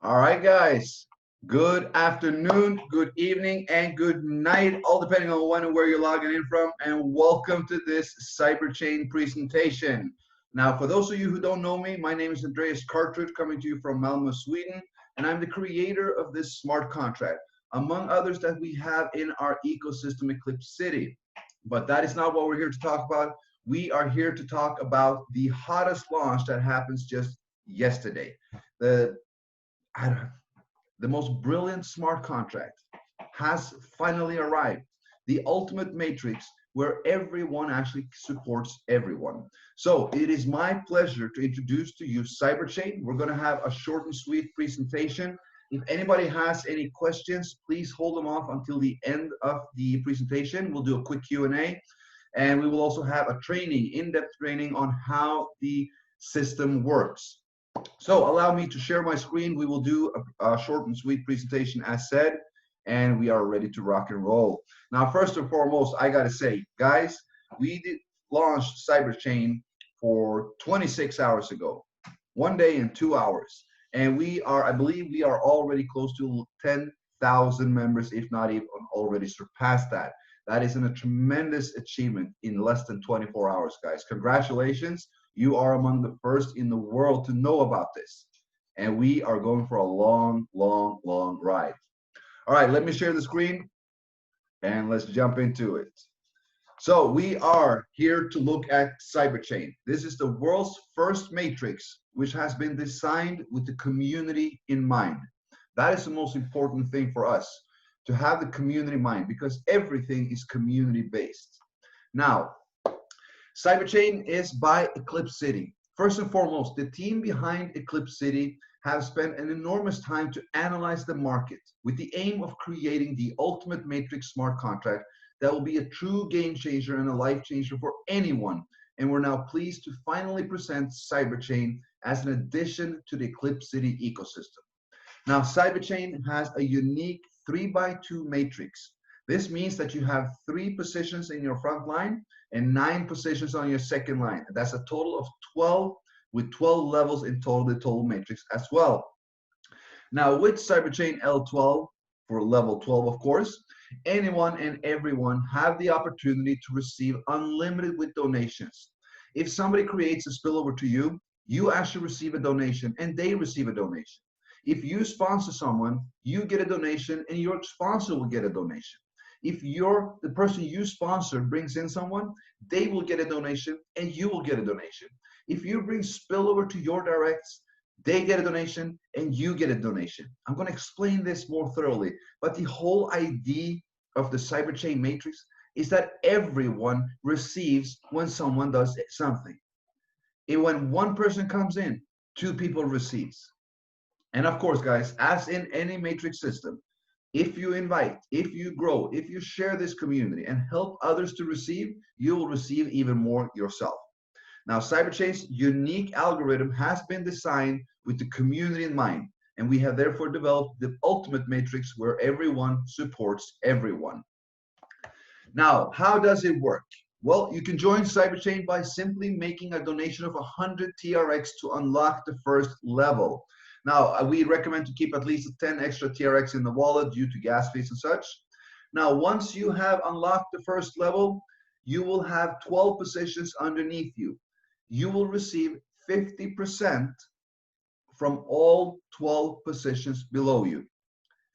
All right, guys. Good afternoon, good evening, and good night, all depending on when and where you're logging in from. And welcome to this CyberChain presentation. Now, for those of you who don't know me, my name is Andreas Cartridge, coming to you from Malmö, Sweden, and I'm the creator of this smart contract, among others that we have in our ecosystem, EclipCity. But that is not what we're here to talk about. We are here to talk about the hottest launch that happens just yesterday. The most brilliant smart contract has finally arrived. The ultimate matrix where everyone actually supports everyone. So it is my pleasure to introduce to you CyberChain. We're going to have a short and sweet presentation. If anybody has any questions, please hold them off until the end of the presentation. We'll do a quick Q&A, and we will also have a training, in-depth training on how the system works. So allow me to share my screen. We will do a short and sweet presentation as said, and we are ready to rock and roll. Now, first and foremost, I got to say, guys, we launched CyberChain for 26 hours ago, 1 day and 2 hours. And I believe we are already close to 10,000 members, if not even already surpassed that. That is a tremendous achievement in less than 24 hours, guys. Congratulations. You are among the first in the world to know about this. And we are going for a long, long, long ride. All right, let me share the screen and let's jump into it. So we are here to look at CyberChain. This is the world's first matrix, which has been designed with the community in mind. That is the most important thing for us, to have the community in mind, because everything is community-based. Now, CyberChain is by EclipCity. First and foremost, the team behind EclipCity have spent an enormous time to analyze the market with the aim of creating the ultimate matrix smart contract that will be a true game changer and a life changer for anyone. And we're now pleased to finally present CyberChain as an addition to the EclipCity ecosystem. Now, CyberChain has a unique 3x2 matrix. This means that you have 3 positions in your front line and 9 positions on your second line. That's a total of 12, with 12 levels in total, the total matrix as well. Now, with CyberChain L12, for level 12, of course, anyone and everyone have the opportunity to receive unlimited with donations. If somebody creates a spillover to you, you actually receive a donation and they receive a donation. If you sponsor someone, you get a donation and your sponsor will get a donation. If the person you sponsor brings in someone, they will get a donation and you will get a donation. If you bring spillover to your directs, they get a donation and you get a donation. I'm going to explain this more thoroughly, but the whole idea of the CyberChain matrix is that everyone receives when someone does something. And when one person comes in, 2 people receives. And of course, guys, as in any matrix system, if you invite, if you grow, if you share this community and help others to receive, you will receive even more yourself. Now, CyberChain's unique algorithm has been designed with the community in mind, and we have therefore developed the ultimate matrix where everyone supports everyone. Now, how does it work? Well, you can join CyberChain by simply making a donation of 100 TRX to unlock the first level. Now, we recommend to keep at least 10 extra TRX in the wallet due to gas fees and such. Now, once you have unlocked the first level, you will have 12 positions underneath you. You will receive 50% from all 12 positions below you.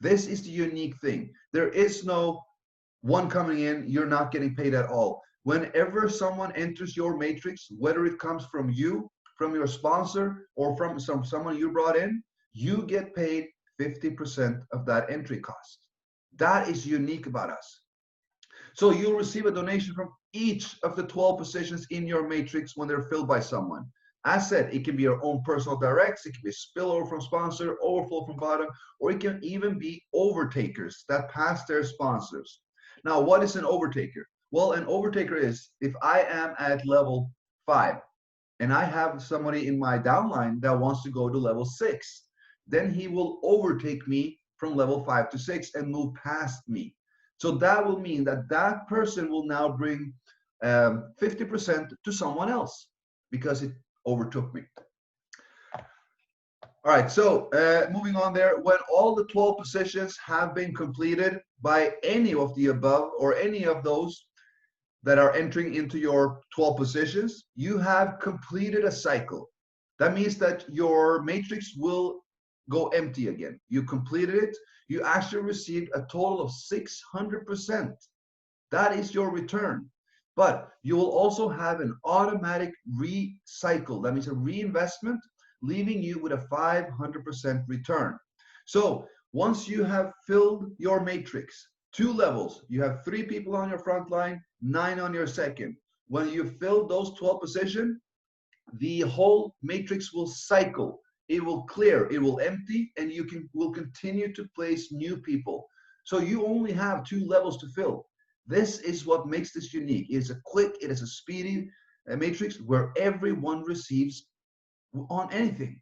This is the unique thing. There is no one coming in, you're not getting paid at all. Whenever someone enters your matrix, whether it comes from you, from your sponsor, or from someone you brought in, you get paid 50% of that entry cost. That is unique about us. So you'll receive a donation from each of the 12 positions in your matrix when they're filled by someone. As said, it can be your own personal directs, it can be spillover from sponsor, overflow from bottom, or it can even be overtakers that pass their sponsors. Now, what is an overtaker? Well, an overtaker is if I am at level 5, and I have somebody in my downline that wants to go to level 6, then he will overtake me from level 5 to 6 and move past me. So that will mean that that person will now bring 50% to someone else because it overtook me. All right, so moving on there, when all the 12 positions have been completed by any of the above or any of those that are entering into your 12 positions, you have completed a cycle. That means that your matrix will go empty again. You completed it. You actually received a total of 600%. That is your return. But you will also have an automatic recycle. That means a reinvestment, leaving you with a 500% return. So once you have filled your matrix, 2 levels, you have 3 people on your front line, 9 on your second. When you fill those 12 positions, the whole matrix will cycle. It will clear, it will empty, and you will continue to place new people. So you only have 2 levels to fill. This is what makes this unique. It is a quick, it is a speedy matrix where everyone receives on anything.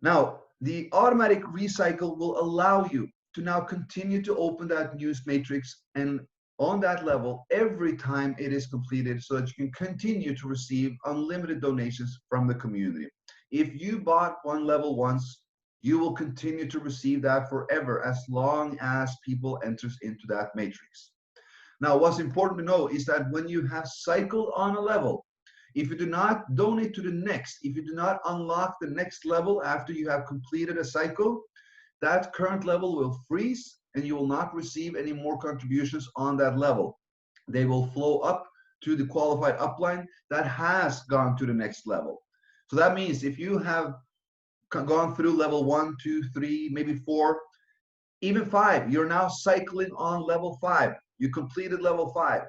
Now, the automatic recycle will allow you to now continue to open that news matrix and on that level every time it is completed so that you can continue to receive unlimited donations from the community. If you bought one level once, you will continue to receive that forever as long as people enters into that matrix. Now, what's important to know is that when you have cycled on a level, if you do not donate to the next, if you do not unlock the next level after you have completed a cycle, that current level will freeze and you will not receive any more contributions on that level. They will flow up to the qualified upline that has gone to the next level. So that means if you have gone through level 1, 2, 3, maybe 4, even 5, you're now cycling on level 5. You completed level 5.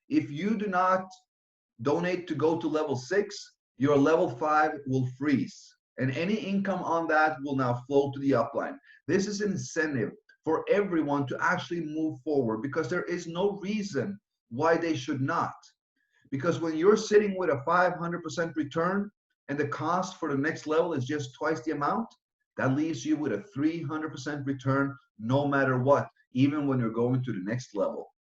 If you do not donate to go to level 6, your level 5 will freeze. And any income on that will now flow to the upline. This is an incentive for everyone to actually move forward because there is no reason why they should not. Because when you're sitting with a 500% return and the cost for the next level is just twice the amount, that leaves you with a 300% return no matter what, even when you're going to the next level.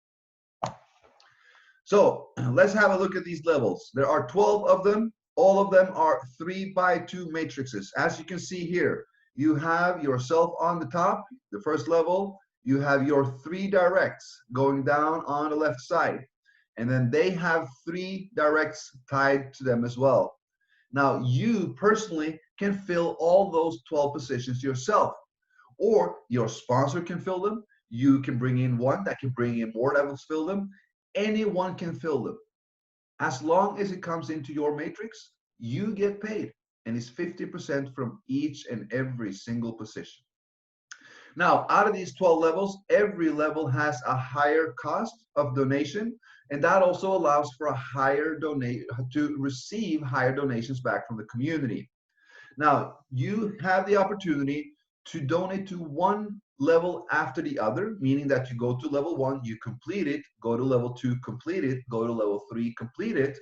So let's have a look at these levels. There are 12 of them. All of them are 3x2 matrices. As you can see here, you have yourself on the top, the first level. You have your 3 directs going down on the left side. And then they have 3 directs tied to them as well. Now, you personally can fill all those 12 positions yourself. Or your sponsor can fill them. You can bring in one that can bring in more that will fill them. Anyone can fill them. As long as it comes into your matrix, you get paid. And it's 50% from each and every single position. Now, out of these 12 levels, every level has a higher cost of donation. And that also allows for a higher to receive higher donations back from the community. Now, you have the opportunity to donate to one level after the other, meaning that you go to level 1, you complete it, go to level 2, complete it, go to level 3, complete it.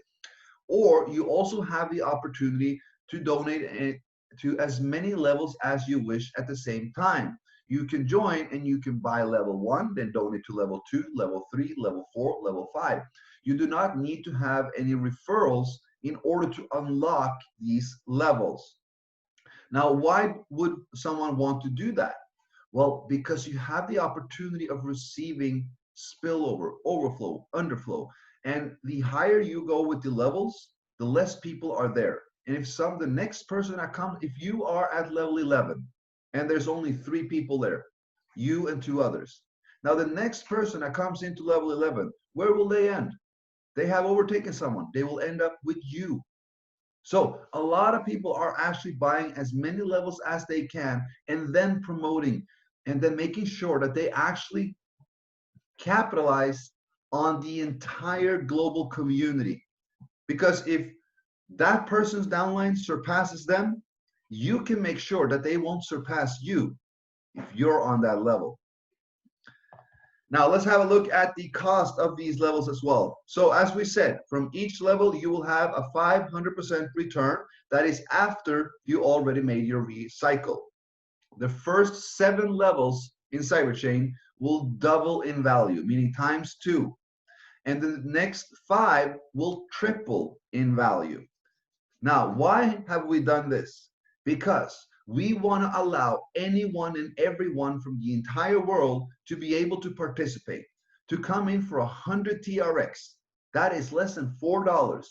Or you also have the opportunity to donate to as many levels as you wish at the same time. You can join and you can buy level 1, then donate to level 2, level 3, level 4, level 5. You do not need to have any referrals in order to unlock these levels. Now, why would someone want to do that? Well, because you have the opportunity of receiving spillover, overflow, underflow. And the higher you go with the levels, the less people are there. And if the next person that comes, if you are at level 11 and there's only 3 people there, you and 2 others. Now the next person that comes into level 11, where will they end? They have overtaken someone. They will end up with you. So a lot of people are actually buying as many levels as they can and then promoting and then making sure that they actually capitalize on the entire global community. Because if that person's downline surpasses them, you can make sure that they won't surpass you if you're on that level. Now let's have a look at the cost of these levels as well. So as we said, from each level, you will have a 500% return. That is after you already made your recycle. The first 7 levels in CYBERCHAIN will double in value, meaning ×2. And the next 5 will triple in value. Now, why have we done this? because we want to allow anyone and everyone from the entire world to be able to participate, to come in for 100 TRX. That is less than $4.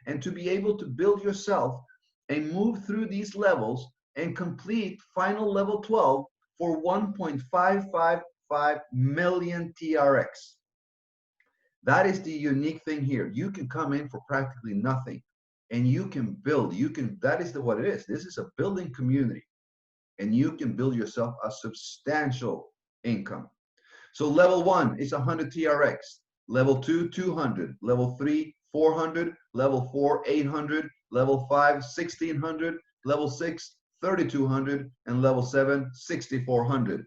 And to be able to build yourself and move through these levels and complete final level 12 for 1.555 million TRX. That is the unique thing here. You can come in for practically nothing and you can build. That is what it is. This is a building community and you can build yourself a substantial income. So level 1 is 100 TRX, level 2, 200, level 3, 400, level 4, 800, level 5, 1600, level 6, 3200, and level 7, 6400.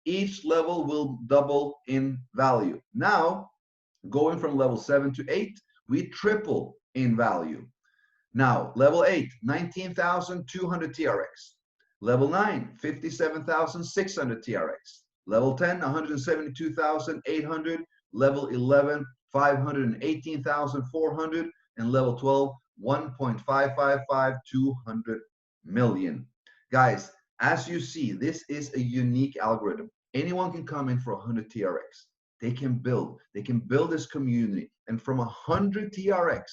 Each level will double in value. Now, going from level 7 to 8, we triple in value. Now, level 8, 19,200 TRX. Level 9, 57,600 TRX. Level 10, 172,800. Level 11, 518,400. And level 12, 1.555 million. Guys, as you see, this is a unique algorithm. Anyone can come in for 100 TRX. They can build this community. And from 100 TRX,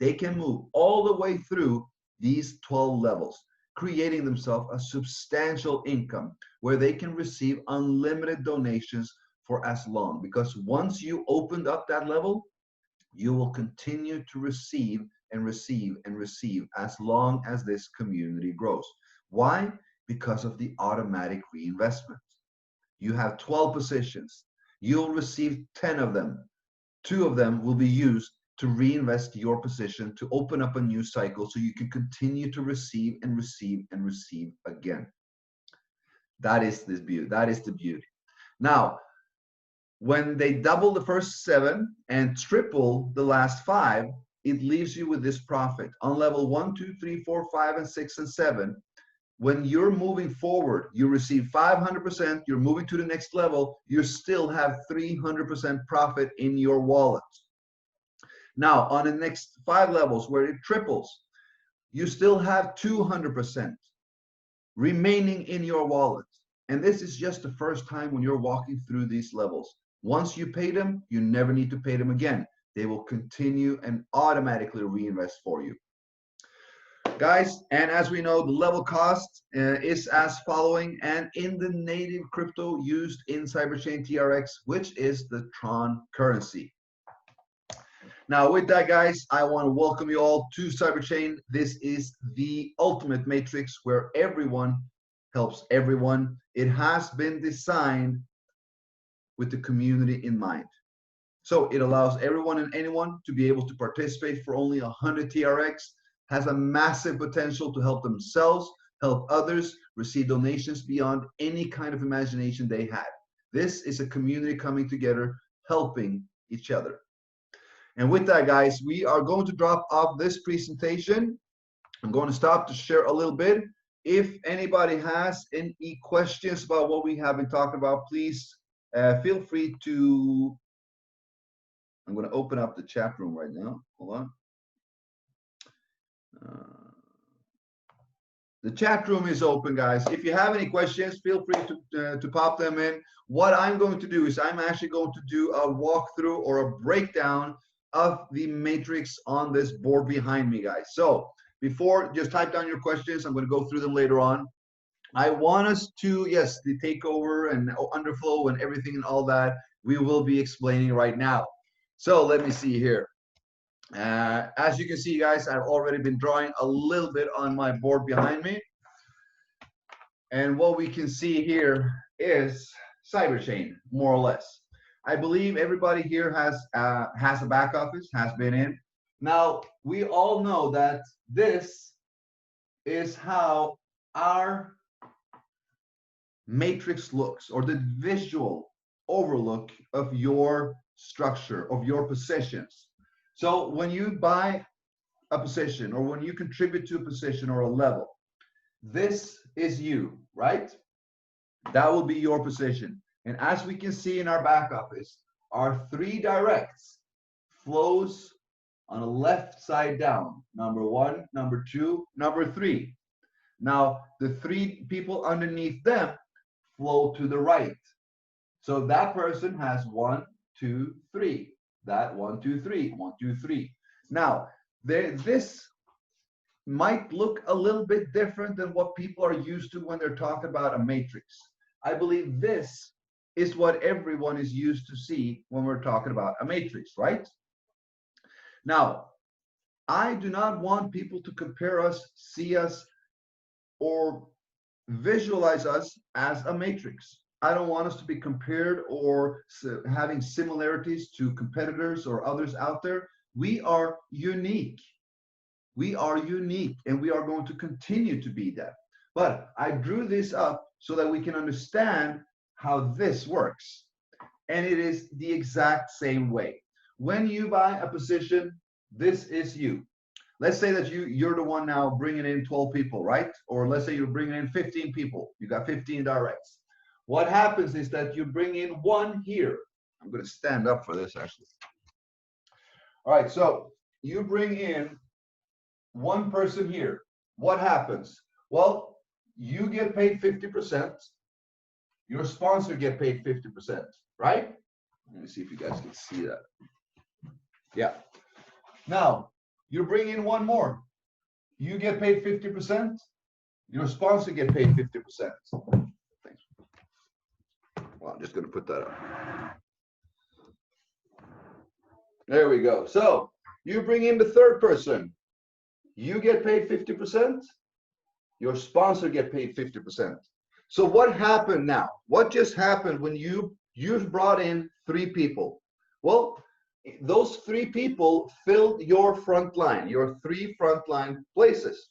they can move all the way through these 12 levels, creating themselves a substantial income where they can receive unlimited donations for as long. Because once you opened up that level, you will continue to receive and receive and receive as long as this community grows. Why? Because of the automatic reinvestment. You have 12 positions. You'll receive 10 of them. 2 of them will be used to reinvest your position, to open up a new cycle so you can continue to receive and receive and receive again. That is this beauty. That is the beauty. Now, when they double the first 7 and triple the last 5, it leaves you with this profit. On level 1, 2, 3, 4, 5, and 6, and 7, when you're moving forward, you receive 500%, you're moving to the next level, you still have 300% profit in your wallet. Now, on the next 5 levels where it triples, you still have 200% remaining in your wallet. And this is just the first time when you're walking through these levels. Once you pay them, you never need to pay them again. They will continue and automatically reinvest for you. Guys, and as we know, the level cost is as following, and in the native crypto used in CYBERCHAIN TRX, which is the Tron currency. Now, with that, guys, I want to welcome you all to CYBERCHAIN. This is the ultimate matrix where everyone helps everyone. It has been designed with the community in mind. So it allows everyone and anyone to be able to participate for only 100 TRX, has a massive potential to help themselves, help others, receive donations beyond any kind of imagination they had. This is a community coming together, helping each other. And with that, guys, we are going to drop off this presentation. I'm going to stop to share a little bit. If anybody has any questions about what we have been talking about, please feel free to, I'm going to open up the chat room right now. Hold on. The chat room is open, guys. If you have any questions, feel free to pop them in. What I'm going to do is I'm actually going to do a walkthrough or a breakdown of the matrix on this board behind me, guys. So before, just type down your questions. I'm going to go through them later on. I want us to, yes, the takeover and underflow and everything and all that, we will be explaining right now. So let me see here. As you can see, guys, I've already been drawing a little bit on my board behind me. And what we can see here is CYBERCHAIN, more or less. I believe everybody here has a back office, has been in. Now, we all know that this is how our matrix looks, or the visual overlook of your structure, of your positions. So when you buy a position, or when you contribute to a position or a level, this is you, right? That will be your position. And as we can see in our back office, our 3 directs flows on a left side down. Number 1, number 2, number 3. Now, the three people underneath them flow to the right. So that person has 1, 2, 3. That 1, 2, 3, 1, 2, 3. Now, this might look a little bit different than what people are used to when they're talking about a matrix. I believe this is what everyone is used to see when we're talking about a matrix, right? Now, I do not want people to compare us, see us, or visualize us as a matrix. I don't want us to be compared or having similarities to competitors or others out there. We are unique. We are unique, and we are going to continue to be that. But I drew this up so that we can understand how this works. And it is the exact same way. When you buy a position, this is you. Let's say that you're the one now bringing in 12 people, right? Or let's say you're bringing in 15 people. You got 15 directs. What happens is that you bring in one here. I'm going to stand up for this, actually. All right, so you bring in one person here. What happens? Well, you get paid 50%. Your sponsor get paid 50%, right? Let me see if you guys can see that. Yeah. Now, you bring in one more. You get paid 50%. Your sponsor get paid 50%. Thanks. Well, I'm just going to put that up. There we go. So you bring in the third person. You get paid 50%. Your sponsor get paid 50%. So what happened now? What just happened when you brought in 3 people? Well, those 3 people filled your front line, your 3 frontline places.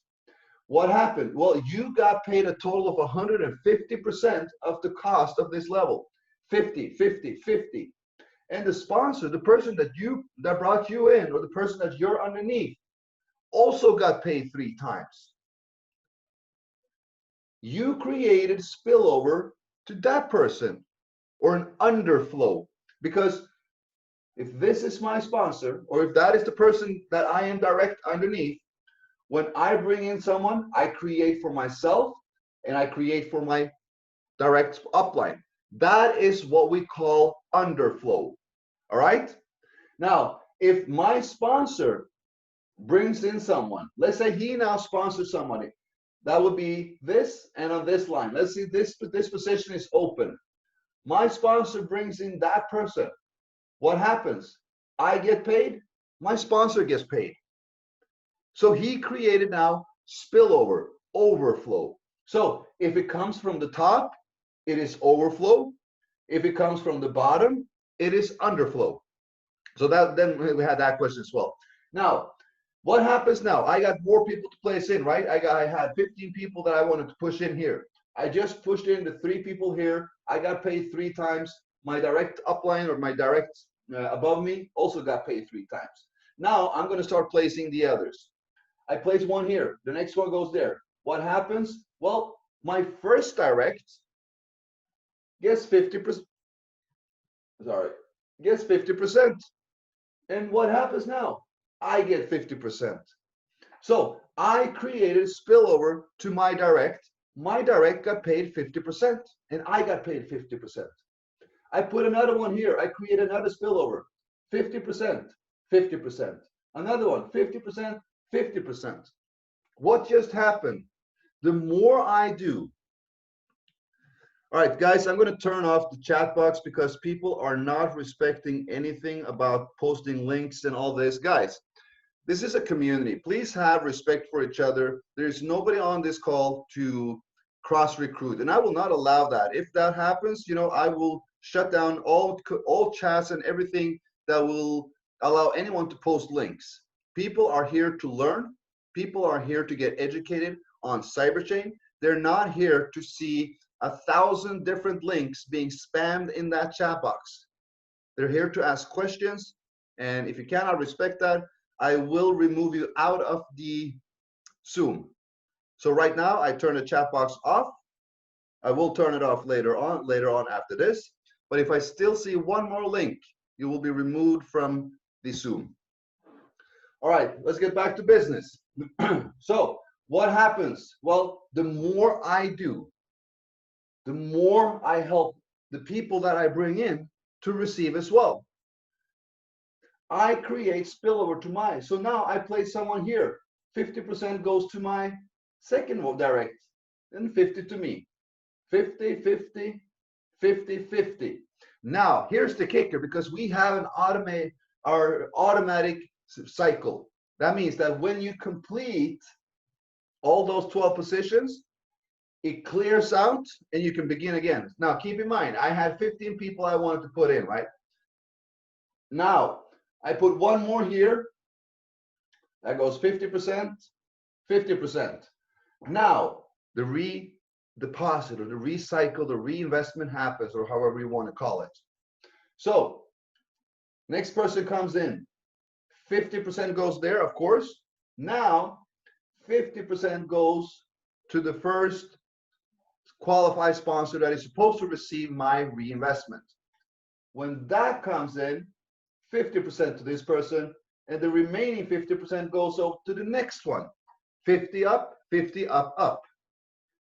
What happened? Well, you got paid a total of 150% of the cost of this level. 50, 50, 50. And the sponsor, the person that brought you in, or the person that you're underneath, also got paid 3 times. You created spillover to that person, or an underflow, because if this is my sponsor, or if that is the person that I am direct underneath, when I bring in someone, I create for myself and I create for my direct upline. That is what we call underflow. All right? Now, if my sponsor brings in someone, let's say he now sponsors somebody, that would be this, and on this line, let's see, this position is open. My sponsor brings in that person. What happens? I get paid, my sponsor gets paid. So he created now spillover, overflow. So if it comes from the top, it is overflow. If it comes from the bottom, it is underflow. So then we had that question as well. Now, what happens now? I got more people to place in, right? I had 15 people that I wanted to push in here. I just pushed in the 3 people here. I got paid 3 times. My direct upline, or my direct above me, also got paid 3 times. Now I'm going to start placing the others. I place one here. The next one goes there. What happens? Well, my first direct gets 50%. Sorry, gets 50%. And what happens now? I get 50%. So I created spillover to my direct. My direct got paid 50%, and I got paid 50%. I put another one here. I create another spillover, 50%, 50%. Another one, 50%, 50%. What just happened? The more I do, all right, guys, I'm going to turn off the chat box because people are not respecting anything about posting links and all this. Guys, this is a community. Please have respect for each other. There's nobody on this call to cross recruit, and I will not allow that. If that happens, I will shut down all chats and everything that will allow anyone to post links. People are here to learn. People are here to get educated on CYBERCHAIN. They're not here to see 1,000 different links being spammed in that chat box. They're here to ask questions, and if you cannot respect that, I will remove you out of the Zoom. So right now, I turn the chat box off. I will turn it off later on after this. But if I still see one more link, you will be removed from the Zoom. All right, let's get back to business. So what happens? Well, the more I do, the more I help the people that I bring in to receive as well. I create spillover to my, so now I place someone here. 50% goes to my second direct, and 50 to me. 50, 50, 50, 50. Now, here's the kicker, because we have an automatic cycle. That means that when you complete all those 12 positions, it clears out and you can begin again. Now, keep in mind, I had 15 people I wanted to put in, right? Now, I put one more here. That goes 50%, 50%. Now, the redeposit or the recycle, the reinvestment happens, or however you want to call it. So, next person comes in. 50% goes there, of course. Now, 50% goes to the first qualified sponsor that is supposed to receive my reinvestment. When that comes in, 50% to this person, and the remaining 50% goes up to the next one. 50 up, 50 up, up.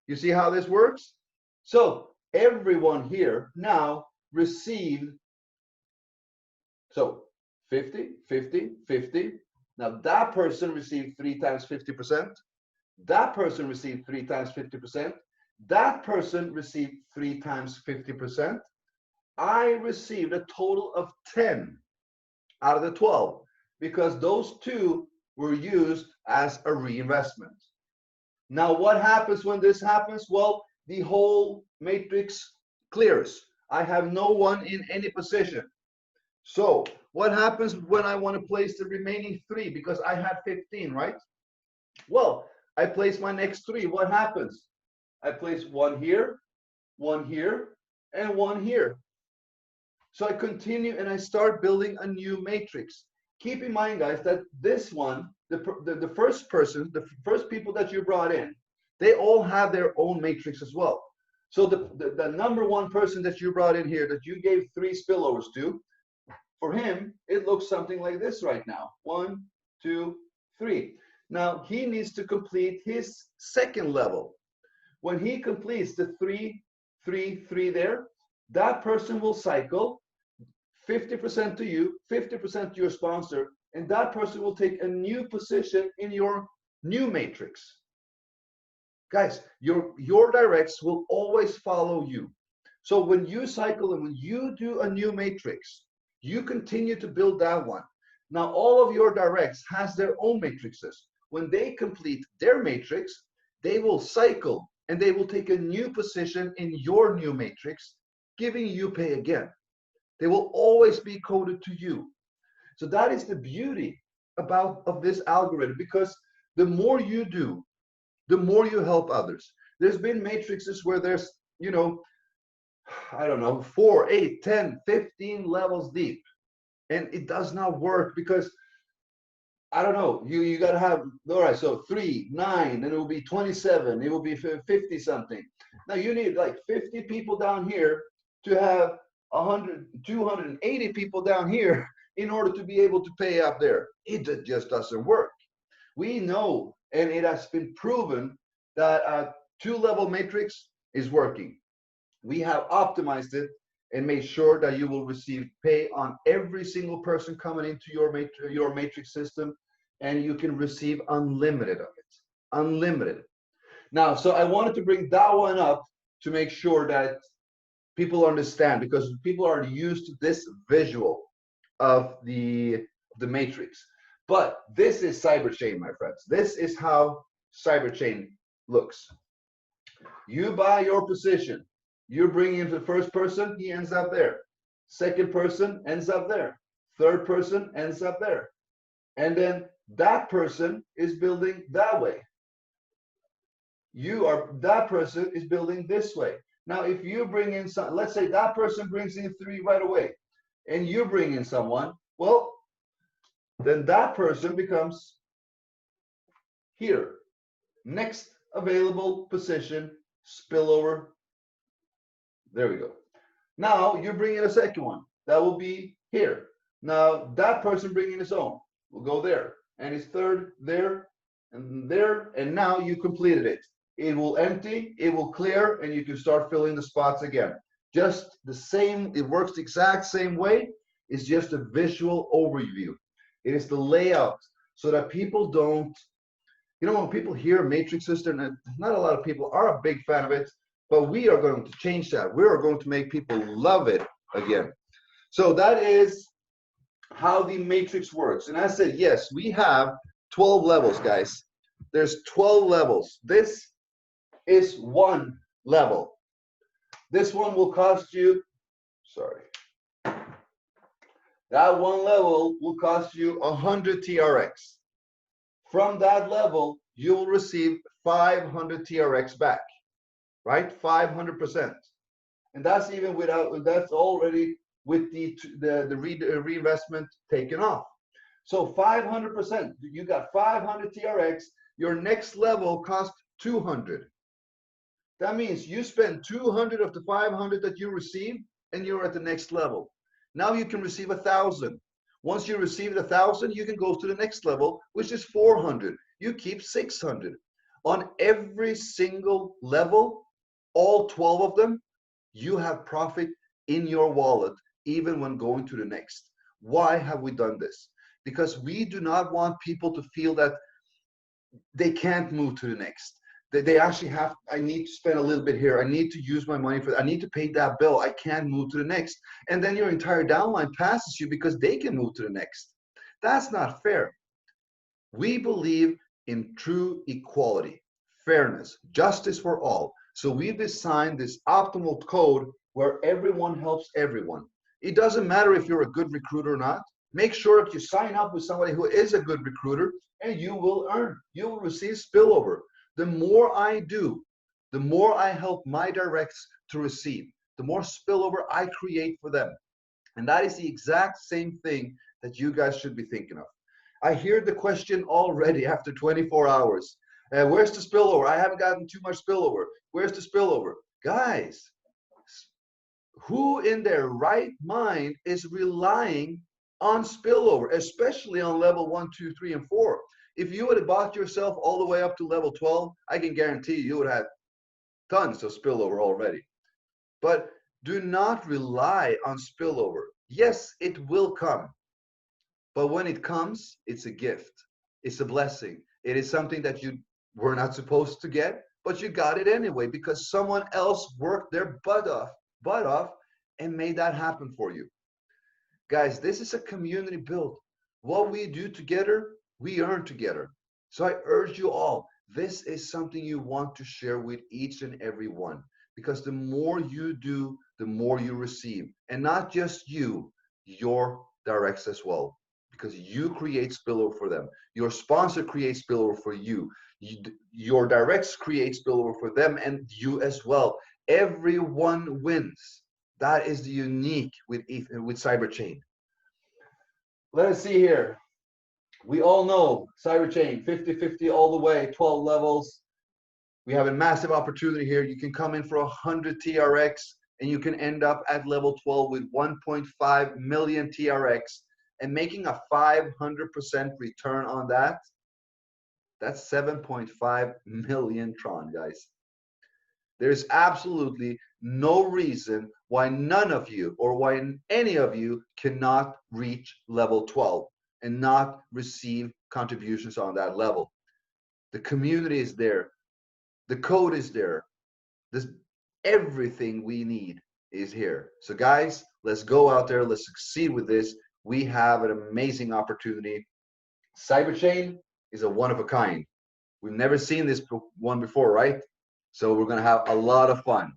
You see how this works? So everyone here now received, so 50, 50, 50. Now that person received 3 times 50%. That person received 3 times 50%. That person received 3 times 50%. I received a total of 10 out of the 12 because those 2 were used as a reinvestment. Now, what happens when this happens? Well, the whole matrix clears. I have no one in any position. So what happens when I want to place the remaining 3? Because I had 15, right? Well, I place my next 3. What happens? I place one here, and one here. So I continue and I start building a new matrix. Keep in mind, guys, that this one, the first person, the first people that you brought in, they all have their own matrix as well. So the number 1 person that you brought in here, that you gave 3 spillovers to, for him, it looks something like this right now. 1, 2, 3. Now he needs to complete his second level. When he completes the 3, 3, 3 there, that person will cycle 50% to you, 50% to your sponsor, and that person will take a new position in your new matrix. Guys, your directs will always follow you. So when you cycle and when you do a new matrix, you continue to build that one. Now all of your directs has their own matrices. When they complete their matrix, they will cycle and they will take a new position in your new matrix, giving you pay again. They will always be coded to you. So that is the beauty of this algorithm, because the more you do, the more you help others. There's been matrices where there's, you know, I don't know, 4, 8, 10, 15 levels deep. And it does not work because, I don't know, you got to have, all right, so 3, 9, and it will be 27, it will be 50 something. Now you need like 50 people down here to have 100, 280 people down here in order to be able to pay up there. It just doesn't work. We know, and it has been proven, that a 2-level matrix is working. We have optimized it and made sure that you will receive pay on every single person coming into your matrix system, and you can receive unlimited of it. Unlimited. Now, so I wanted to bring that one up to make sure that people understand, because people are used to this visual of the matrix. But this is CYBERCHAIN, my friends. This is how CYBERCHAIN looks. You buy your position. You bring in the first person, he ends up there. Second person ends up there. Third person ends up there. And then that person is building that way. That person is building this way. Now, if you bring in some, let's say that person brings in 3 right away, and you bring in someone, well, then that person becomes here. Next available position, spillover. There we go. Now you bring in a second one. That will be here. Now that person bringing his own will go there. And his third there, and there, and now you completed it. It will empty, it will clear, and you can start filling the spots again. Just the same, it works the exact same way. It's just a visual overview. It is the layout so that people don't, you know, when people hear matrix system, and not a lot of people are a big fan of it, but we are going to change that. We are going to make people love it again. So that is how the matrix works. And I said, yes, we have 12 levels, guys. There's 12 levels. This is one level. This one will cost you, sorry, that one level will cost you 100 TRX. From that level, you will receive 500 TRX back, right? 500%. And that's even without, that's already with the reinvestment taken off. So 500%, you got 500 TRX. Your next level costs 200. That means you spend 200 of the 500 that you receive, and you're at the next level. Now you can receive 1,000. Once you receive 1,000, you can go to the next level, which is 400. You keep 600. On every single level, all 12 of them, you have profit in your wallet, even when going to the next. Why have we done this? Because we do not want people to feel that they can't move to the next. They actually have, I need to spend a little bit here. I need to use my money for that. I need to pay that bill. I can't move to the next. And then your entire downline passes you because they can move to the next. That's not fair. We believe in true equality, fairness, justice for all. So we've designed this optimal code where everyone helps everyone. It doesn't matter if you're a good recruiter or not. Make sure that you sign up with somebody who is a good recruiter, and you will earn. You will receive spillover. The more I do, the more I help my directs to receive, the more spillover I create for them. And that is the exact same thing that you guys should be thinking of. I hear the question already after 24 hours. Where's the spillover? I haven't gotten too much spillover. Where's the spillover? Guys, who in their right mind is relying on spillover, especially on level 1, 2, 3, and 4? If you would have bought yourself all the way up to level 12, I can guarantee you would have tons of spillover already. But do not rely on spillover. Yes, it will come. But when it comes, it's a gift. It's a blessing. It is something that you were not supposed to get, but you got it anyway because someone else worked their butt off and made that happen for you. Guys, this is a community build. What we do together, we earn together. So I urge you all, this is something you want to share with each and every one, because the more you do, the more you receive. And not just you, your directs as well, because you create spillover for them. Your sponsor creates spillover for you. Your directs create spillover for them and you as well. Everyone wins. That is the unique with CYBERCHAIN. Let us see here. We all know CYBERCHAIN, 50-50 all the way, 12 levels. We have a massive opportunity here. You can come in for 100 TRX and you can end up at level 12 with 1.5 million TRX and making a 500% return on that. That's 7.5 million Tron, guys. There's absolutely no reason why none of you or why any of you cannot reach level 12 and not receive contributions on that level. The community is there. The code is there. Everything we need is here. So guys, let's go out there. Let's succeed with this. We have an amazing opportunity. CYBERCHAIN is a one of a kind. We've never seen this one before, right? So we're going to have a lot of fun.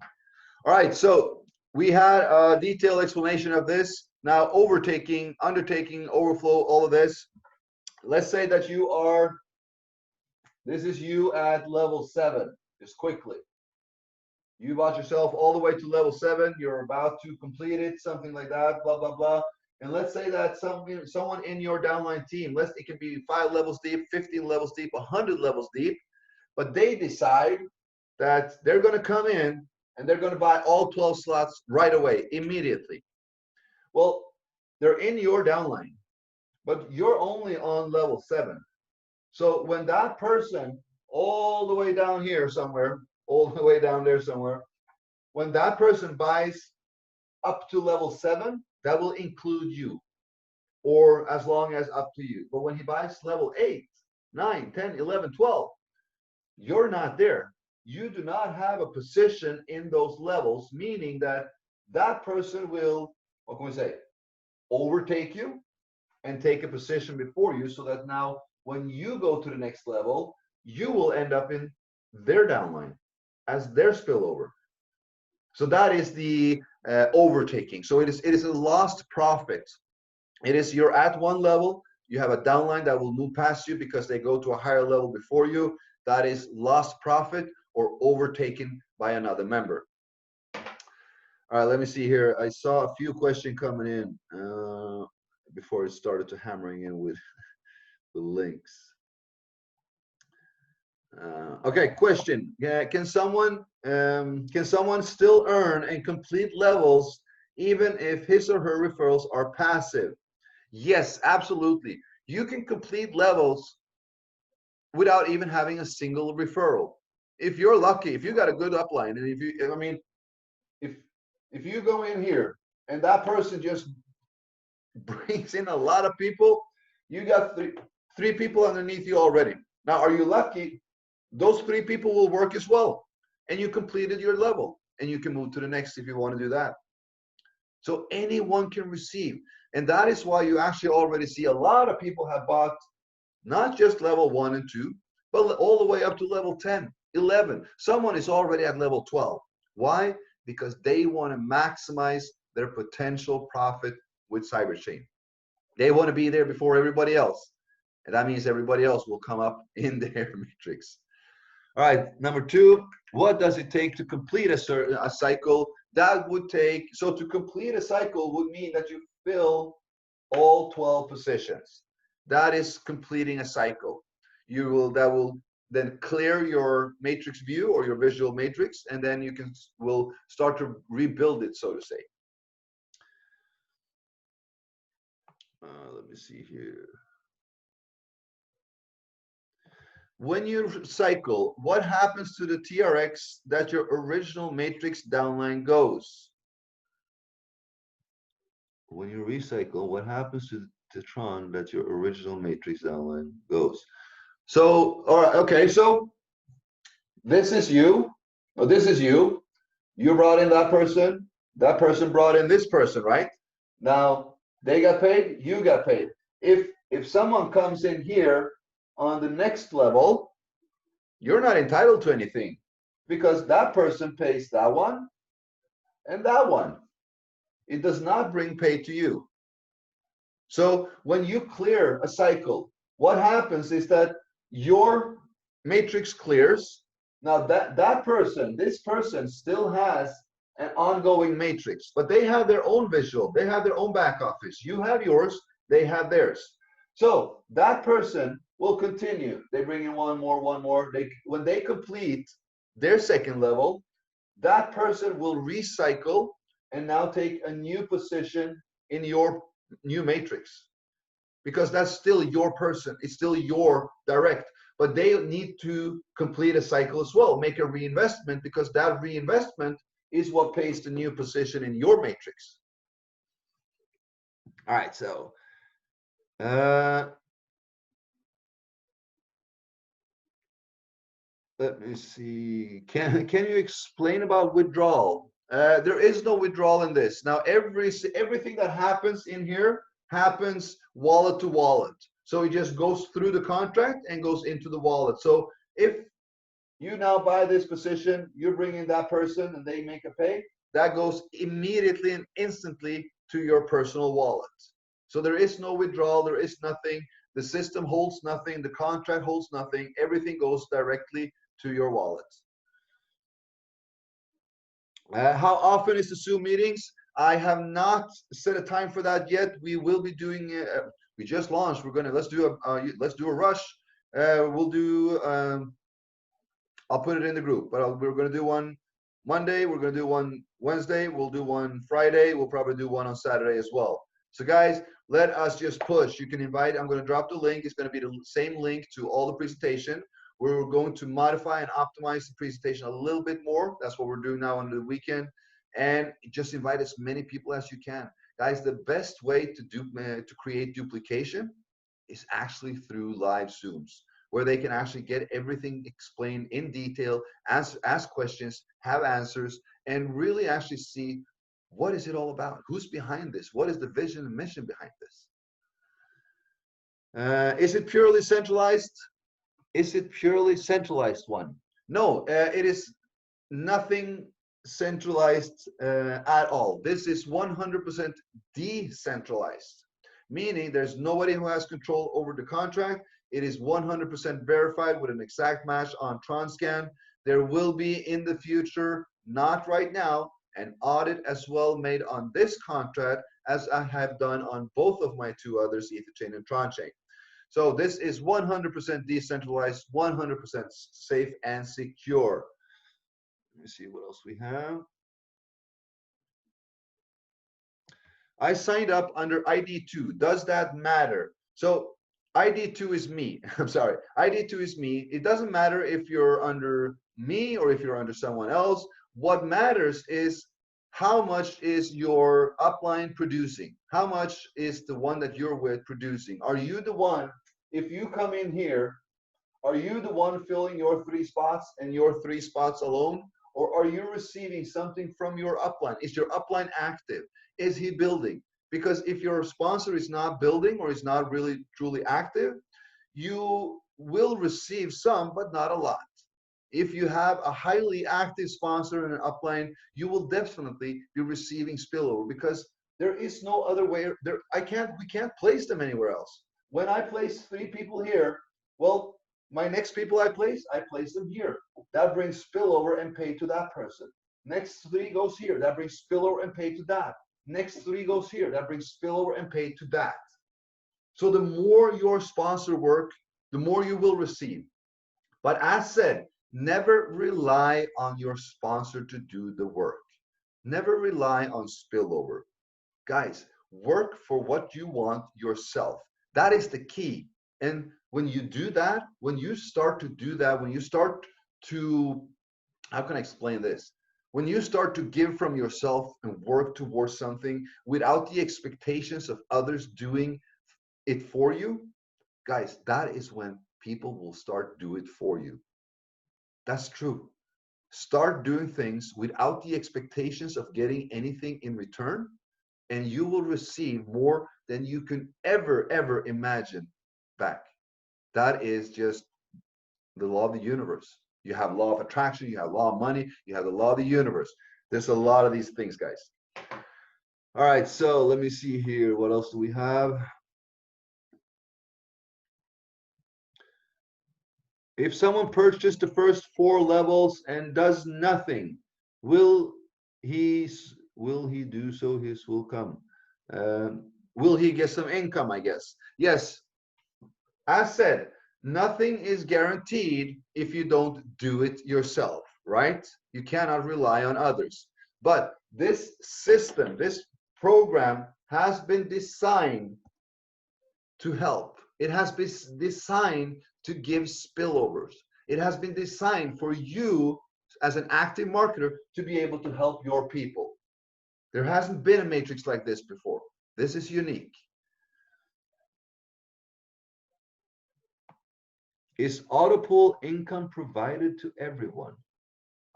All right, so we had a detailed explanation of this. Now, undertaking, overflow, all of this. Let's say that you are, this is you at level 7, just quickly. You bought yourself all the way to level 7. You're about to complete it, something like that, blah, blah, blah. And let's say that someone in your downline team, it can be 5 levels deep, 15 levels deep, 100 levels deep, but they decide that they're going to come in and they're going to buy all 12 slots right away, immediately. Well, they're in your downline, but you're only on level 7. So when that person, all the way down here somewhere, all the way down there somewhere, when that person buys up to level 7, that will include you, or as long as up to you. But when he buys level 8, 9, 10, 11, 12, you're not there. You do not have a position in those levels, meaning that that person will, what can we say, overtake you and take a position before you, so that now when you go to the next level, you will end up in their downline as their spillover. So that is the overtaking. So it is a lost profit. It is, you're at one level, you have a downline that will move past you because they go to a higher level before you. That is lost profit or overtaken by another member. All right, let me see here. I saw a few questions coming in before it started to hammering in with the links. Okay, question. Can someone still earn and complete levels even if his or her referrals are passive? Yes, absolutely. You can complete levels without even having a single referral. If you're lucky, if you got a good upline, and if you, I mean, if you go in here and that person just brings in a lot of people, you got three people underneath you already. Now, are you lucky? Those 3 people will work as well, and you completed your level, and you can move to the next if you want to do that. So anyone can receive, and that is why you actually already see a lot of people have bought not just level 1 and 2, but all the way up to level 10, 11. Someone is already at level 12. Why? Because they want to maximize their potential profit with CYBERCHAIN. They want to be there before everybody else, and that means everybody else will come up in their matrix. All right, number 2, what does it take to complete a cycle? That would take, so to complete a cycle would mean that you fill all 12 positions. That is completing a cycle. That will then clear your matrix view or your visual matrix, and then you will start to rebuild it, so to say. Let me see here. When you cycle, what happens to the TRX that your original matrix downline goes? When you recycle, what happens to the Tron that your original matrix downline goes? So, all right, okay, so this is you, or this is you. You brought in that person brought in this person, right? Now, they got paid, you got paid. If someone comes in here on the next level, you're not entitled to anything, because that person pays that one and that one. It does not bring pay to you. So when you clear a cycle, what happens is that your matrix clears. Now this person still has an ongoing matrix, but they have their own visual, they have their own back office. You have yours, they have theirs. So that person will continue. They bring in one more. When they complete their second level, that person will recycle and now take a new position in your new matrix, because that's still your person. It's still your direct, but they need to complete a cycle as well, make a reinvestment, because that reinvestment is what pays the new position in your matrix. All right, so let me see. Can you explain about withdrawal? There is no withdrawal in this. Now, everything that happens in here happens wallet to wallet. So it just goes through the contract and goes into the wallet. So if you now buy this position, you bring in that person and they make a pay, that goes immediately and instantly to your personal wallet. So there is no withdrawal, there is nothing. The system holds nothing, the contract holds nothing. Everything goes directly to your wallet. How often is the Zoom meetings? I have not set a time for that yet. We will be doing. We just launched. Let's do a rush. We'll do. I'll put it in the group, but we're going to do one Monday. We're going to do one Wednesday. We'll do one Friday. We'll probably do one on Saturday as well. So guys, let us just push. You can invite, I'm going to drop the link. It's going to be the same link to all the presentation. We're going to modify and optimize the presentation a little bit more. That's what we're doing now on the weekend. And just invite as many people as you can. Guys, the best way to create duplication is actually through live Zooms, where they can actually get everything explained in detail, ask questions, have answers, and really actually see what is it all about? Who's behind this? What is the vision and mission behind this? Is it purely centralized? Is it purely centralized one? No, it is nothing centralized at all. This is 100% decentralized, meaning there's nobody who has control over the contract. It is 100% verified with an exact match on TronChain. There will be in the future, not right now, an audit as well made on this contract as I have done on both of my two others, EtherChain and TronChain. So this is 100% decentralized, 100% safe and secure. Let me see what else we have. I signed up under ID2. Does that matter? So ID2 is me. I'm sorry. ID2 is me. It doesn't matter if you're under me or if you're under someone else. What matters is how much is your upline producing? How much is the one that you're with producing? Are you the one, if you come in here, are you the one filling your 3 spots and your 3 spots alone? Or are you receiving something from your upline? Is your upline active? Is he building? Because if your sponsor is not building or is not really truly active, you will receive some, but not a lot. If you have a highly active sponsor and an upline, you will definitely be receiving spillover, because there is no other way. We can't place them anywhere else. When I place 3 people here, well, my next people I place them here. That brings spillover and pay to that person. Next 3 goes here. That brings spillover and pay to that. Next 3 goes here. That brings spillover and pay to that. So the more your sponsor work, the more you will receive. But as said, never rely on your sponsor to do the work. Never rely on spillover. Guys, work for what you want yourself. That is the key. And when you do that, when you start to do that, when you start to, how can I explain this? When you start to give from yourself and work towards something without the expectations of others doing it for you, guys, that is when people will start do it for you. That's true. Start doing things without the expectations of getting anything in return, and you will receive more than you can ever imagine back. That is just the law of the universe. You have law of attraction, you have law of money, you have the law of the universe. There's a lot of these things, guys. All right, so let me see here. What else do we have? If someone purchased the first 4 levels and does nothing, will he do so? His will come. Will he get some income, I guess? Yes. As said, nothing is guaranteed if you don't do it yourself, right? You cannot rely on others. But this system, this program has been designed to help. It has been designed to give spillovers. It has been designed for you as an active marketer to be able to help your people. There hasn't been a matrix like this before. This is unique. Is auto pool income provided to everyone?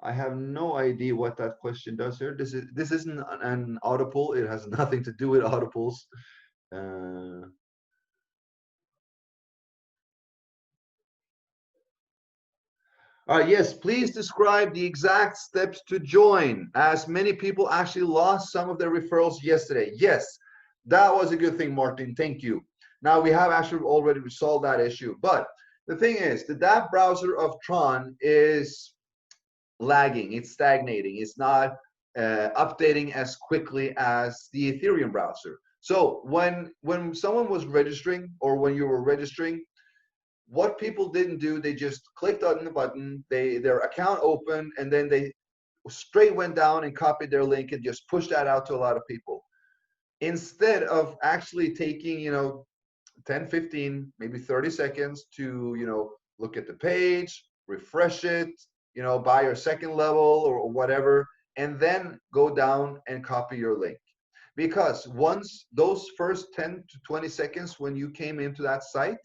I have no idea what that question does here. This isn't an auto pool. It has nothing to do with auto pools. All right, yes, please describe the exact steps to join, as many people actually lost some of their referrals yesterday. Yes, that was a good thing, Martin. Thank you. Now we have actually already resolved that issue. But the thing is, the DApp browser of Tron is lagging. It's stagnating. It's not updating as quickly as the Ethereum browser. So when someone was registering, or when you were registering, what people didn't do, they just clicked on the button, their account opened, and then they straight went down and copied their link and just pushed that out to a lot of people. instead of actually taking, 10, 15, maybe 30 seconds to, look at the page, refresh it, buy your second level or whatever, and then go down and copy your link. Because once those first 10 to 20 seconds when you came into that site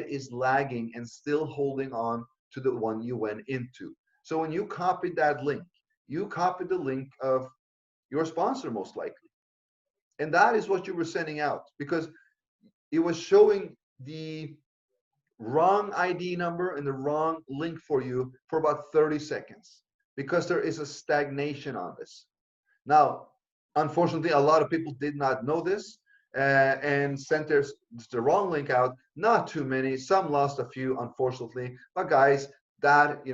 is lagging and still holding on to the one you went into. So when you copied that link, you copied the link of your sponsor most likely. And that is what you were sending out, because it was showing the wrong ID number and the wrong link for you for about 30 seconds, because there is a stagnation on this. Now, unfortunately, a lot of people did not know this and sent the wrong link out. Not too many, some lost a few, unfortunately. But guys, that,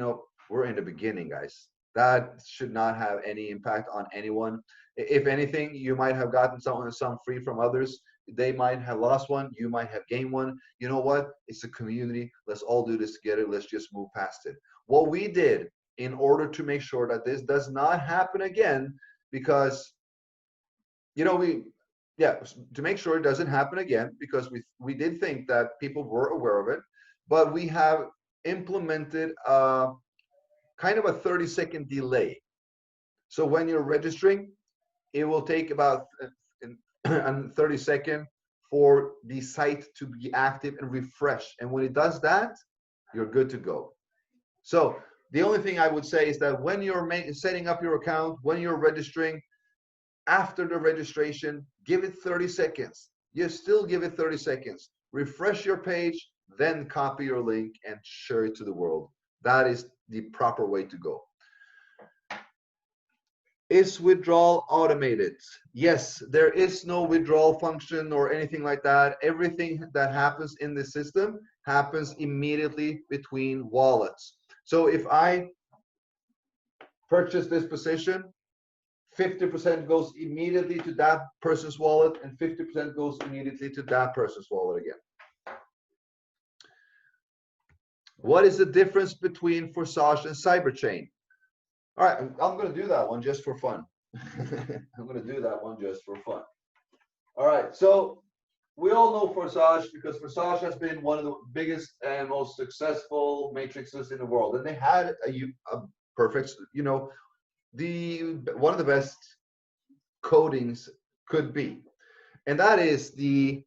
we're in the beginning, guys. That should not have any impact on anyone. If anything, you might have gotten some free from others. They might have lost one, you might have gained one. You know what? It's a community. Let's all do this together. Let's just move past it. What we did in order to make sure that this does not happen again, because to make sure it doesn't happen again, because we did think that people were aware of it, but we have implemented kind of a 30-second delay. So when you're registering, it will take about 30 seconds for the site to be active and refresh. And when it does that, you're good to go. So the only thing I would say is that when you're setting up your account, when you're registering, after the registration, give it 30 seconds. You still give it 30 seconds. Refresh your page, then copy your link and share it to the world. That is the proper way to go. Is withdrawal automated? Yes, there is no withdrawal function or anything like that. Everything that happens in the system happens immediately between wallets. So if I purchase this position, 50% goes immediately to that person's wallet and 50% goes immediately to that person's wallet again. What is the difference between Forsage and CYBERCHAIN? All right, I'm going to do that one just for fun. I'm going to do that one just for fun. All right, so we all know Forsage because Forsage has been one of the biggest and most successful matrices in the world. And they had a perfect, one of the best codings could be. And that is the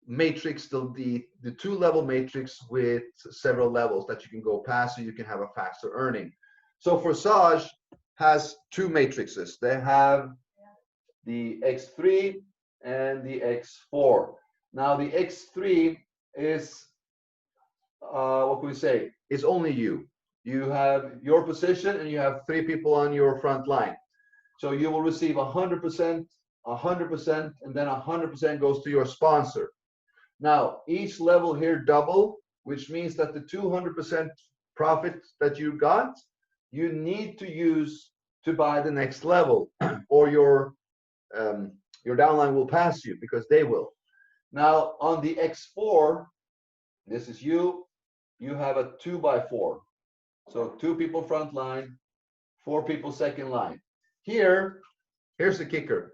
matrix, the two-level matrix with several levels that you can go past so you can have a faster earning. So Forsage has two matrices. They have the X3 and the X4. Now the X3 is, what can we say? It's only you. You have your position and you have 3 people on your front line. So you will receive 100%, 100%, and then 100% goes to your sponsor. Now, each level here double, which means that the 200% profit that you got, you need to use to buy the next level, or your downline will pass you because they will. Now, on the X4, this is you have a 2x4. So 2 people front line, 4 people second line. Here's the kicker.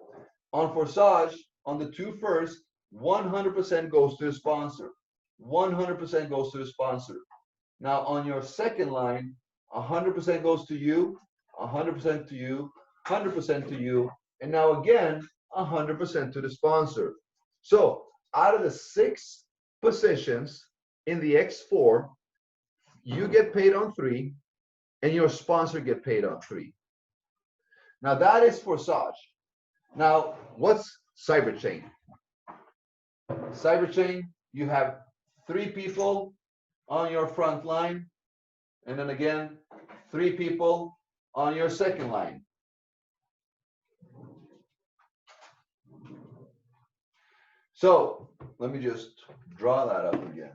On Forsage, on the 2 first, 100% goes to the sponsor. 100% goes to the sponsor. Now on your second line, 100% goes to you, 100% to you, 100% to you, and now again, 100% to the sponsor. So out of the 6 positions in the X4, you get paid on 3, and your sponsor get paid on 3. Now that is Forsage. Now what's CYBERCHAIN? CYBERCHAIN, you have 3 people on your front line, and then again 3 people on your second line. So let me just draw that up again,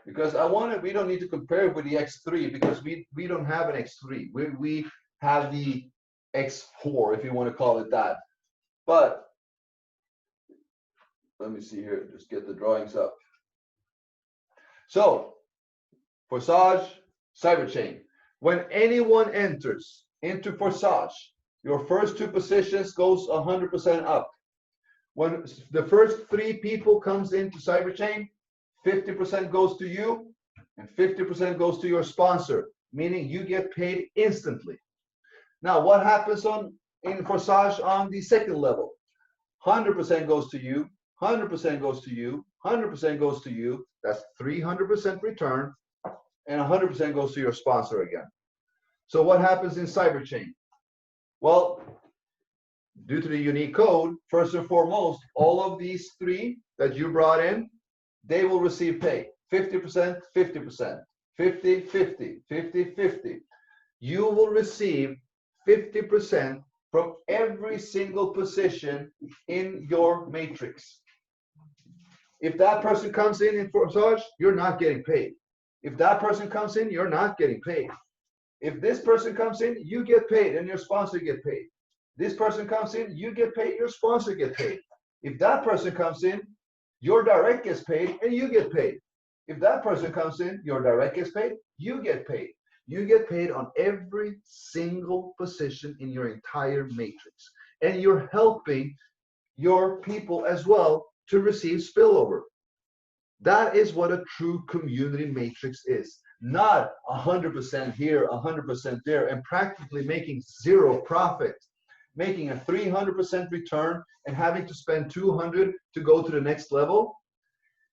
because we don't need to compare it with the X3 because we don't have an X3. We have the X4, if you want to call it that. But let me see here, just get the drawings up. So Forsage, CYBERCHAIN. When anyone enters into Forsage, Your first two positions goes 100% up. When the first 3 people comes into CyberChain, 50% goes to you and 50% goes to your sponsor, meaning you get paid instantly. Now, what happens in Forsage on the second level? 100% goes to you, 100% goes to you, 100% goes to you. That's 300% return, and 100% goes to your sponsor again. So what happens in CyberChain? Well, due to the unique code, first and foremost, all of these 3 that you brought in, they will receive pay. 50%, 50%, 50, 50, 50, 50. You will receive 50% from every single position in your matrix. If that person comes in Forsage, you're not getting paid. If that person comes in, you're not getting paid. If this person comes in, you get paid and your sponsor get paid. This person comes in, you get paid, your sponsor get paid. If that person comes in, your direct gets paid and you get paid. If that person comes in, your direct gets paid, you get paid. You get paid on every single position in your entire matrix. And you're helping your people as well to receive spillover. That is what a true community matrix is. Not 100% here, 100% there, and practically making zero profit. Making a 300% return and having to spend 200 to go to the next level.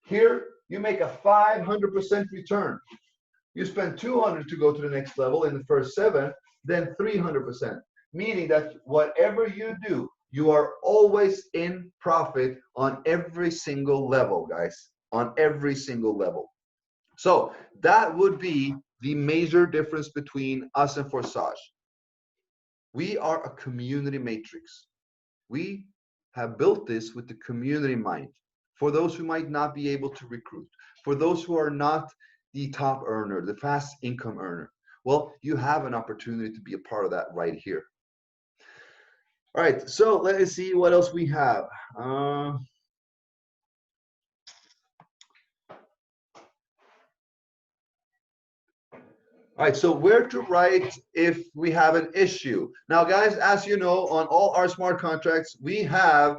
Here, you make a 500% return. You spend 200 to go to the next level in the first 7, then 300%. Meaning that whatever you do, you are always in profit on every single level, guys. On every single level. So that would be the major difference between us and Forsage. We are a community matrix. We have built this with the community in mind. For those who might not be able to recruit, for those who are not the top earner, the fast income earner, well, you have an opportunity to be a part of that right here. All right, so let us see what else we have. All right, so where to write if we have an issue. Now, guys, as you know, on all our smart contracts, we have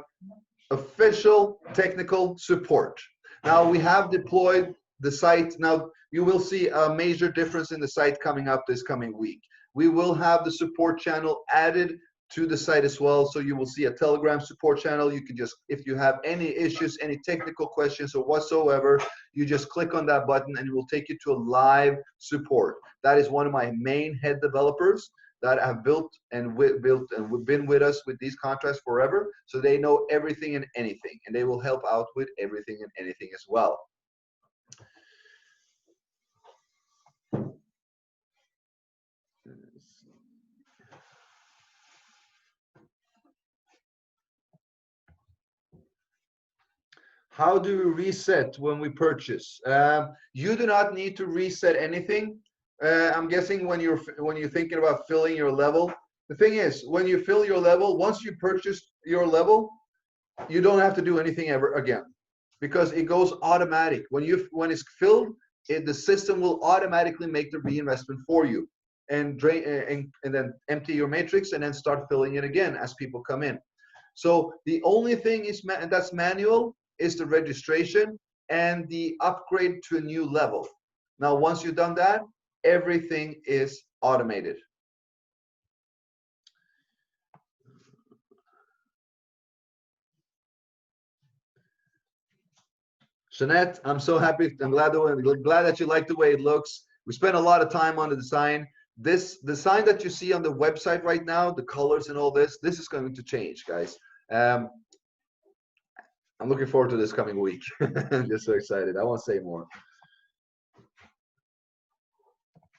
official technical support. Now, we have deployed the site. Now, you will see a major difference in the site coming up this coming week. We will have the support channel added to the site as well. So you will see a Telegram support channel. You can just, if you have any issues, any technical questions or whatsoever, you just click on that button and it will take you to a live support. That is one of my main head developers that have built and been with us with these contracts forever. So they know everything and anything, and they will help out with everything and anything as well. How do we reset when we purchase? You do not need to reset anything. I'm guessing when you're thinking about filling your level, the thing is, when you fill your level, once you purchase your level, you don't have to do anything ever again, because it goes automatic. When it's filled, the system will automatically make the reinvestment for you and drain and then empty your matrix and then start filling it again as people come in. So the only thing that's manual is the registration and the upgrade to a new level. Now, once you've done that, everything is automated. Jeanette, I'm so happy. I'm glad that you like the way it looks. We spent a lot of time on the design. This design that you see on the website right now, the colors and all this is going to change, guys. I'm looking forward to this coming week. I'm just so excited. I won't say more.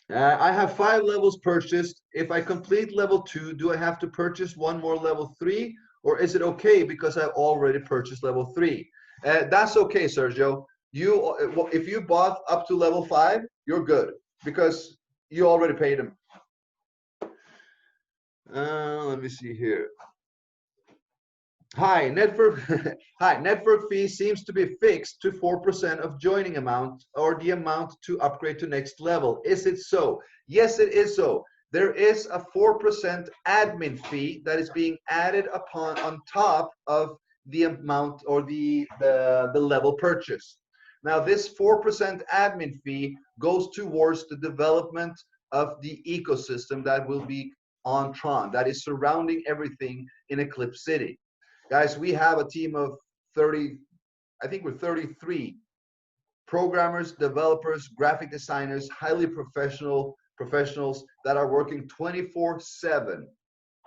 I have 5 levels purchased. If I complete level 2, do I have to purchase one more level 3, or is it okay because I've already purchased level 3? That's okay, Sergio. If you bought up to level 5, you're good because you already paid them. Let me see here. Hi, network fee seems to be fixed to 4% of joining amount or the amount to upgrade to next level. Is it so? Yes, it is so. there is a 4% admin fee that is being added on top of the amount or the level purchase. Now, this 4% admin fee goes towards the development of the ecosystem that will be on Tron, that is surrounding everything in EclipCity. Guys, we have a team of 30, I think we're 33 programmers, developers, graphic designers, highly professionals that are working 24/7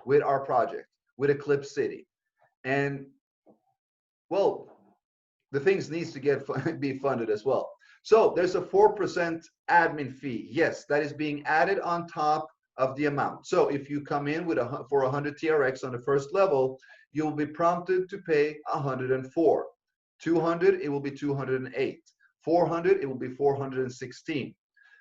with our project, with EclipCity. And well, the things needs to be funded as well. So there's a 4% admin fee. Yes, that is being added on top of the amount. So if you come in with for 100 TRX on the first level, you will be prompted to pay 104. 200, it will be 208. 400, it will be 416.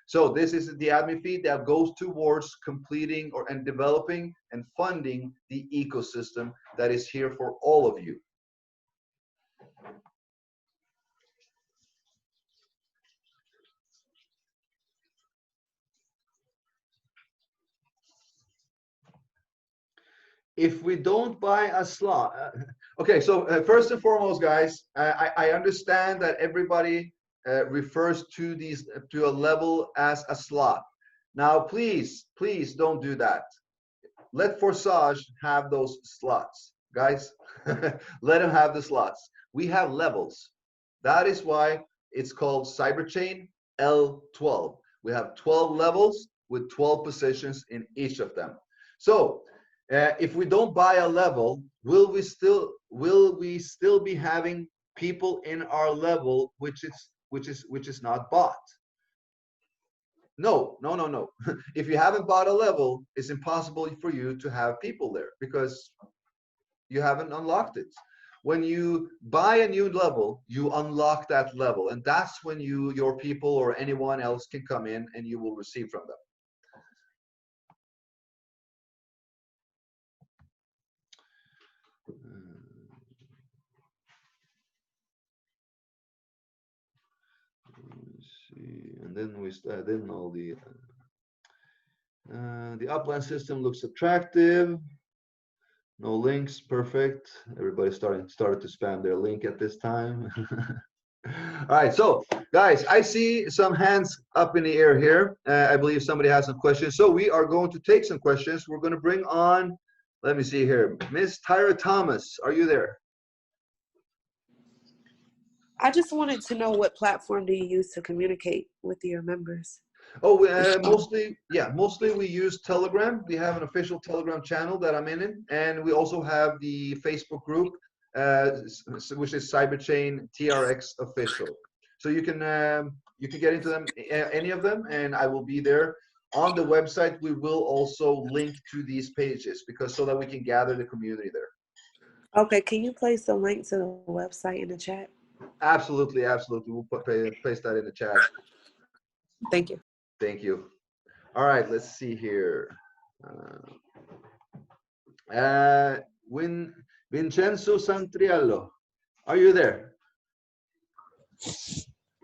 So this is the admin fee that goes towards completing and developing and funding the ecosystem that is here for all of you. If we don't buy a slot, okay, so first and foremost, guys, I understand that everybody refers to a level as a slot. Now, please don't do that. Let Forsage have those slots, guys. Let him have the slots. We have levels. That is why it's called CYBERCHAIN L12. We have 12 levels with 12 positions in each of them. So if we don't buy a level, will we still be having people in our level which is not bought? No. If you haven't bought a level, it's impossible for you to have people there because you haven't unlocked it. When you buy a new level, you unlock that level, and that's when your people or anyone else can come in and you will receive from them. And then all the upline system looks attractive. No links, perfect. Everybody started to spam their link at this time. All right, so guys, I see some hands up in the air here. I believe somebody has some questions. So we are going to take some questions. We're going to bring on, let me see here, Miss Tyra Thomas. Are you there? I just wanted to know what platform do you use to communicate with your members? Oh, mostly we use Telegram. We have an official Telegram channel that I'm in, and we also have the Facebook group, which is CYBERCHAIN TRX official. So you can get into them, any of them, and I will be there. On the website, we will also link to these pages so that we can gather the community there. Okay, can you place the link to the website in the chat? Absolutely. We'll paste that in the chat. Thank you. Thank you. All right, let's see here. Vincenzo Santriello, are you there?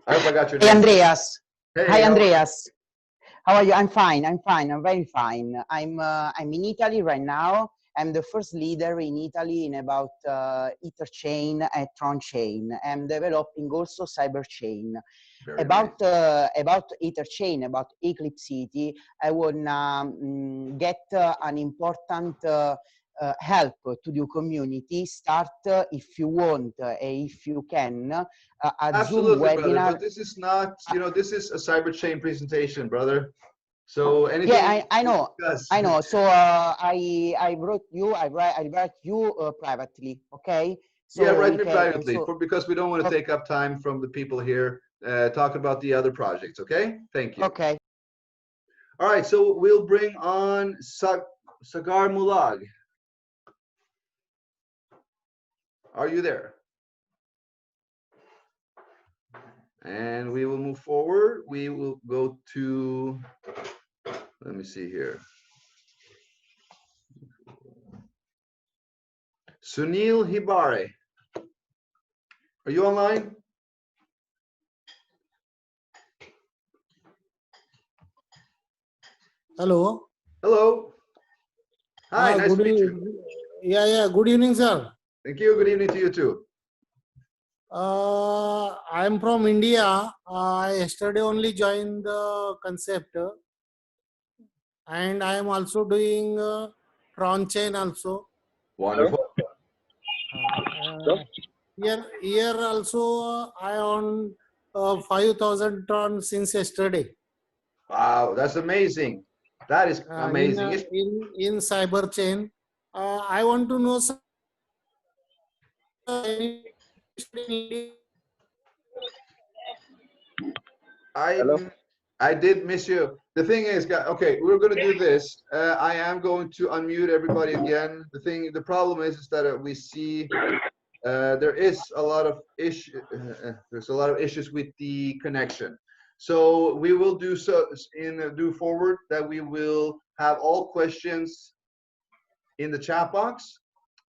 I hope I got your name. Hey, Andreas. Hey, hi, Andreas. How are you? I'm fine. I'm very fine. I'm in Italy right now. I'm the first leader in Italy in about Etherchain and TRON chain. I'm developing also CYBERCHAIN. About Etherchain, about EclipCity, I wanna get an important help to the community. Start if you want, if you can, a Absolutely, Zoom webinar. Brother, but this is not, this is a CYBERCHAIN presentation, brother. So anything? Yeah, I know. So I wrote you. I write you privately. Okay. So yeah, write me privately because we don't want to okay. take up time from the people here talking about the other projects. Okay. Thank you. Okay. All right. So we'll bring on Sagar Mulag. Are you there? And we will move forward. We will go to, let me see here. Sunil Hibare. Are you online? Hello. Hello. Hi, nice to Good meet you. evening. Yeah. Good evening, sir. Thank you. Good evening to you too. I'm from India. I yesterday only joined the concept, and I am also doing TRON chain also. Wonderful. Here also I own 5,000 TRON since yesterday. Wow, that's amazing. That is amazing. In CYBERCHAIN. I want to know sir, I did miss you. The thing is, okay, we're going to do this. I am going to unmute everybody again. The problem is that we see there is a lot of there's a lot of issues with the connection. So we will do do forward that we will have all questions in the chat box,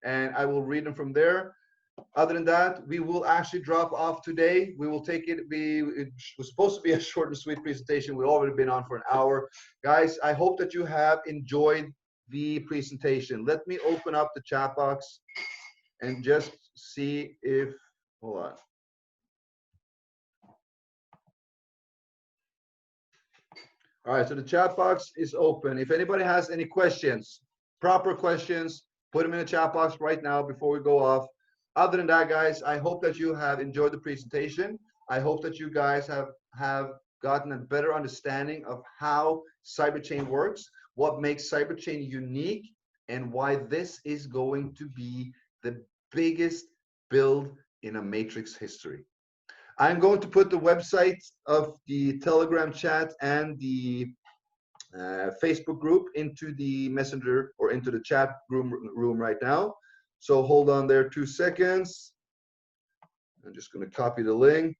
and I will read them from there. Other than that, we will actually drop off today. We will take it. It was supposed to be a short and sweet presentation. We've already been on for an hour. Guys, I hope that you have enjoyed the presentation. Let me open up the chat box and just see if, hold on. All right, so the chat box is open. If anybody has any questions, proper questions, put them in the chat box right now before we go off. Other than that, guys, I hope that you have enjoyed the presentation. I hope that you guys have gotten a better understanding of how CyberChain works, what makes CyberChain unique, and why this is going to be the biggest build in a matrix history. I'm going to put the website of the Telegram chat and the Facebook group into the messenger or into the chat room right now. So hold on there 2 seconds. I'm just going to copy the link.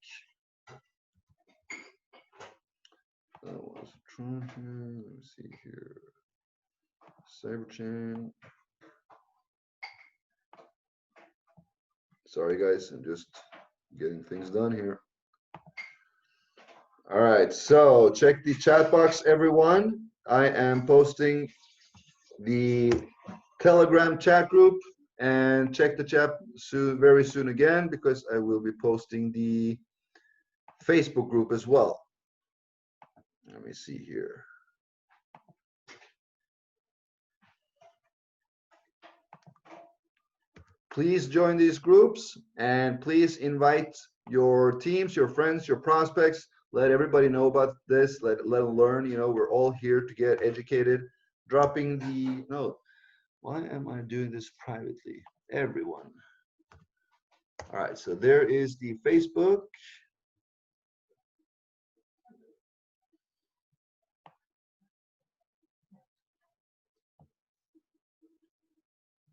That was TRONCHAIN. Let me see here. CyberChain. Sorry, guys. I'm just getting things done here. All right. So check the chat box, everyone. I am posting the Telegram chat group, and check the chat very soon again, because I will be posting the Facebook group as well. Let me see here. Please join these groups, and please invite your teams, your friends, your prospects. Let everybody know about this. Let them learn. You know, we're all here to get educated. Dropping the note. Why am I doing this privately? Everyone. All right, so there is the Facebook.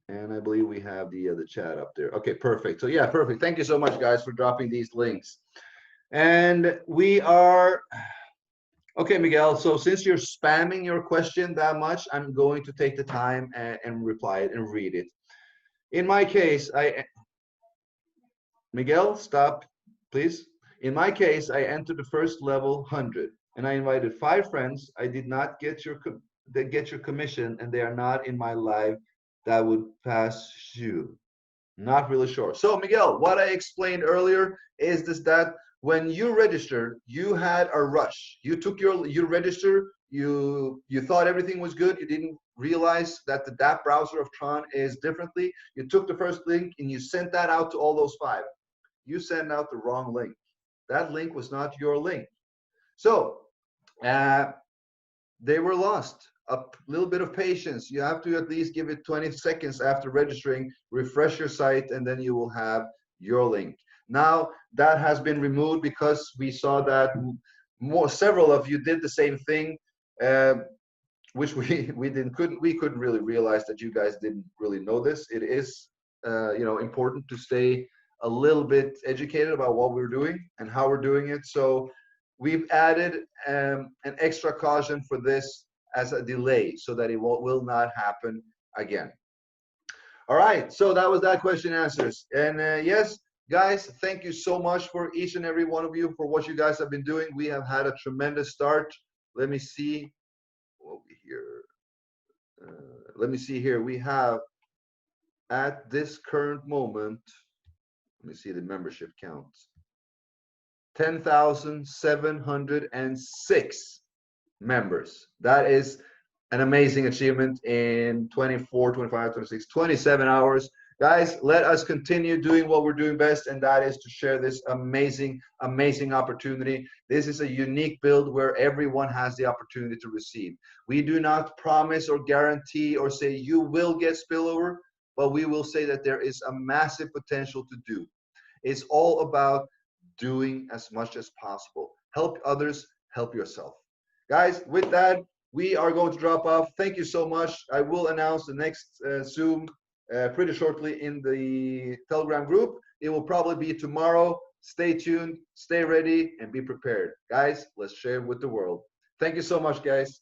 And I believe we have the chat up there. Okay, perfect. So yeah, perfect. Thank you so much, guys, for dropping these links. And we are, okay, Miguel, so since you're spamming your question that much, I'm going to take the time and reply it and read it. In my case, Miguel, stop, please. In my case, I entered the first level 100, and I invited 5 friends. I did not get your commission, and they are not in my live. That would pass you. Not really sure. So Miguel, what I explained earlier is that when you registered, you had a rush. You took you registered, you thought everything was good. You didn't realize that the DApp browser of Tron is differently. You took the first link and you sent that out to all those 5. You sent out the wrong link. That link was not your link. So they were lost. A little bit of patience. You have to at least give it 20 seconds after registering, refresh your site, and then you will have your link. Now that has been removed because we saw that several of you did the same thing, which we couldn't really realize that you guys didn't really know this. It is important to stay a little bit educated about what we're doing and how we're doing it. So we've added an extra caution for this as a delay so that it will not happen again. All right, so that was that question answers. And yes, guys, thank you so much for each and every one of you for what you guys have been doing. We have had a tremendous start. Let me see what we hear. let me see here. We have at this current moment, let me see the membership count. 10,706 members. That is an amazing achievement in 24, 25, 26, 27 hours. Guys, let us continue doing what we're doing best, and that is to share this amazing, amazing opportunity. This is a unique build where everyone has the opportunity to receive. We do not promise or guarantee or say you will get spillover, but we will say that there is a massive potential to do. It's all about doing as much as possible. Help others, help yourself. Guys, with that, we are going to drop off. Thank you so much. I will announce the next Zoom pretty shortly in the Telegram group. It will probably be tomorrow. Stay tuned, stay ready, and be prepared. Guys, let's share with the world. Thank you so much, guys.